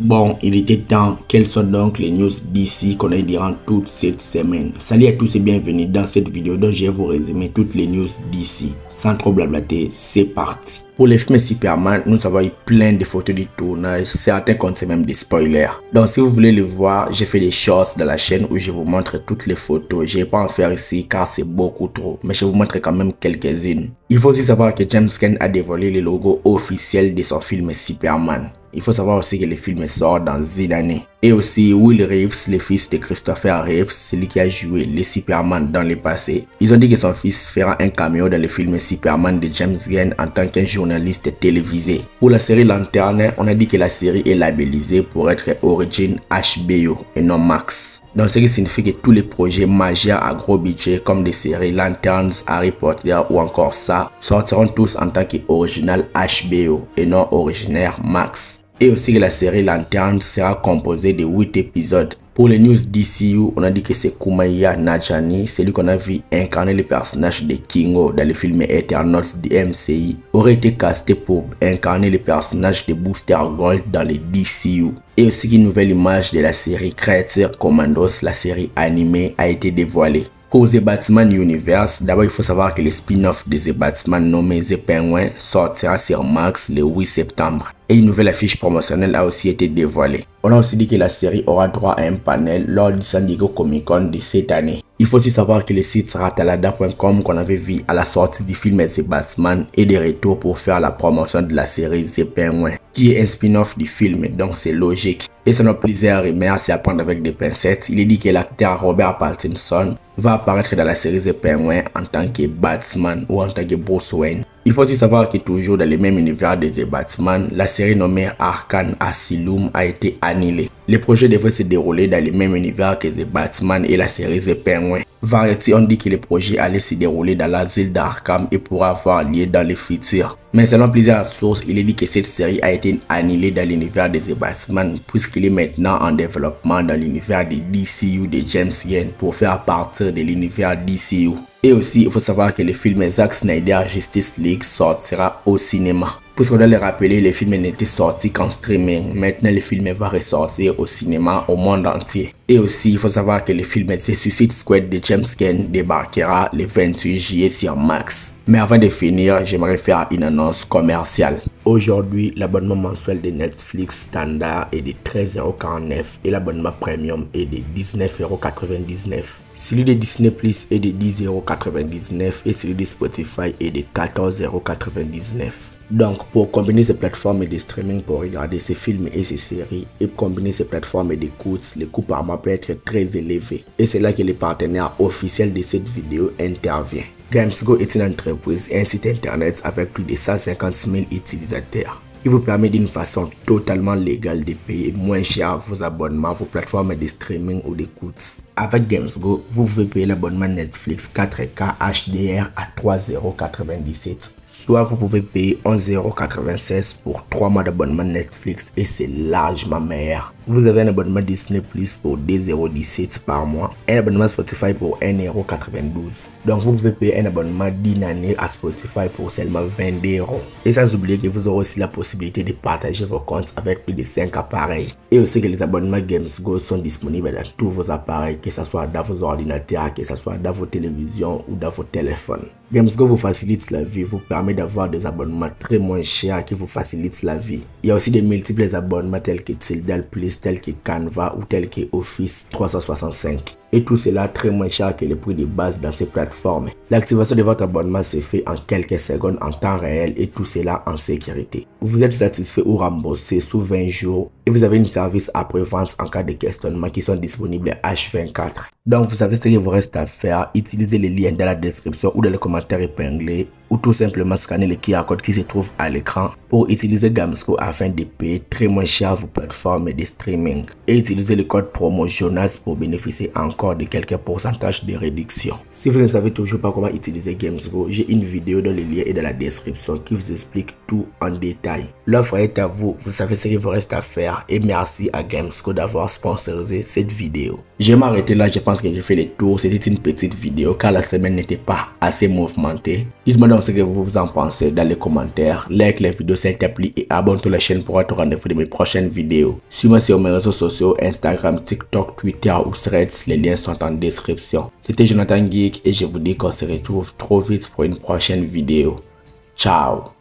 Bon, il était temps. Quelles sont donc les news d'ici qu'on a eu durant toute cette semaine? Salut à tous et bienvenue dans cette vidéo dont je vais vous résumer toutes les news d'ici. Sans trop blablater, c'est parti. Pour les films Superman, nous avons eu plein de photos du tournage, certains contiennent même des spoilers. Donc si vous voulez le voir, j'ai fait des shorts dans la chaîne où je vous montre toutes les photos. Je ne vais pas en faire ici car c'est beaucoup trop, mais je vais vous montrer quand même quelques-unes. Il faut aussi savoir que James Gunn a dévoilé le logo officiel de son film Superman. Il faut savoir aussi que le film sort dans une année. Et aussi Will Reeves, le fils de Christopher Reeves, celui qui a joué le Superman dans le passé. Ils ont dit que son fils fera un caméo dans le film Superman de James Gunn en tant qu'un journaliste télévisé. Pour la série Lanterne, on a dit que la série est labellisée pour être Origin HBO et non Max. Donc ce qui signifie que tous les projets majeurs à gros budget comme des séries Lanterns, Harry Potter ou encore ça sortiront tous en tant qu'original HBO et non originaire Max. Et aussi que la série Lanterns sera composée de 8 épisodes. Pour les news DCU, on a dit que c'est Kumail Nanjiani, celui qu'on a vu incarner le personnage de Kingo dans le film Eternals du MCU, aurait été casté pour incarner le personnage de Booster Gold dans le DCU. Et aussi qu'une nouvelle image de la série Creature Commandos, la série animée, a été dévoilée. Pour The Batman Universe, d'abord il faut savoir que le spin-off de The Batman nommé The Penguin sortira sur Max le 8 septembre. Et une nouvelle affiche promotionnelle a aussi été dévoilée. On a aussi dit que la série aura droit à un panel lors du San Diego Comic Con de cette année. Il faut aussi savoir que le site ratalada.com qu'on avait vu à la sortie du film The Batman est de retour pour faire la promotion de la série The Penguin, qui est un spin-off du film, donc c'est logique. Et selon plusieurs rumeurs, c'est à prendre avec des pincettes, il est dit que l'acteur Robert Pattinson va apparaître dans la série The Penguin en tant que Batman ou en tant que Bruce Wayne. Il faut aussi savoir que toujours dans le même univers de The Batman, la série nommée Arkham Asylum a été annulée. Le projet devrait se dérouler dans le même univers que The Batman et la série The Penguin. Variety ont dit que le projet allait se dérouler dans l'asile d'Arkham et pourra avoir lieu dans le futur. Mais selon plusieurs sources, il est dit que cette série a été annulée dans l'univers de The Batman puisqu'il est maintenant en développement dans l'univers de DCU de James Gunn pour faire partir de l'univers DCU. Et aussi, il faut savoir que le film Zack Snyder Justice League sortira au cinéma. Puisqu'on doit le rappeler, le film n'était sorti qu'en streaming. Maintenant, le film va ressortir au cinéma au monde entier. Et aussi, il faut savoir que le film The Suicide Squad de James Gunn débarquera le 28 juillet sur Max. Mais avant de finir, j'aimerais faire une annonce commerciale. Aujourd'hui, l'abonnement mensuel de Netflix standard est de 13,49€ et l'abonnement premium est de 19,99€. Celui de Disney Plus est de 10,99€ et celui de Spotify est de 14,99€. Donc pour combiner ces plateformes de streaming pour regarder ces films et ces séries et combiner ces plateformes d'écoute, le coût par mois peut être très élevé. Et c'est là que le partenaire officiel de cette vidéo intervient. Gamesgo est une entreprise et un site internet avec plus de 150 000 utilisateurs. Il vous permet d'une façon totalement légale de payer moins cher vos abonnements, vos plateformes de streaming ou d'écoute. Avec Gamesgo, vous pouvez payer l'abonnement Netflix 4K HDR à 3,97€. Soit vous pouvez payer 11,96€ pour 3 mois d'abonnement Netflix et c'est largement meilleur. Vous avez un abonnement Disney Plus pour 2,17€ par mois et un abonnement Spotify pour 1,92€. Donc vous pouvez payer un abonnement d'une année à Spotify pour seulement 22€. Et sans oublier que vous aurez aussi la possibilité de partager vos comptes avec plus de 5 appareils. Et aussi que les abonnements Gamesgo sont disponibles dans tous vos appareils, que ce soit dans vos ordinateurs, que ce soit dans vos télévisions ou dans vos téléphones. Gamesgo vous facilite la vie, vous permet d'avoir des abonnements très moins chers qui vous facilitent la vie. Il y a aussi des multiples abonnements tels que Tildal Plus, tels que Canva ou tels que Office 365. Et tout cela très moins cher que le prix de base dans ces plateformes. L'activation de votre abonnement se fait en quelques secondes en temps réel et tout cela en sécurité. Vous êtes satisfait ou remboursé sous 20 jours et vous avez une service après-vente en cas de questionnement qui sont disponibles H24. Donc vous savez ce qu'il vous reste à faire, utilisez les liens dans la description ou dans les commentaires épinglés ou tout simplement scanner le QR code qui se trouve à l'écran pour utiliser Gamesgo afin de payer très moins cher vos plateformes de streaming et utiliser le code promo Jonas pour bénéficier encore encore de quelques pourcentages de réduction. Si vous ne savez toujours pas comment utiliser GamesGo, j'ai une vidéo dont le lien est dans la description qui vous explique tout en détail. L'offre est à vous, vous savez ce qu'il vous reste à faire et merci à GamesGo d'avoir sponsorisé cette vidéo. Je vais m'arrêter là, je pense que j'ai fait le tour. C'était une petite vidéo car la semaine n'était pas assez mouvementée. Dites-moi donc ce que vous en pensez dans les commentaires. Like les vidéos s'il te plaît et abonne-toi à la chaîne pour être au rendez-vous de mes prochaines vidéos. Suis-moi sur mes réseaux sociaux, Instagram, TikTok, Twitter ou Threads, les liens sont en description. C'était Jonathan Geek et je vous dis qu'on se retrouve trop vite pour une prochaine vidéo. Ciao.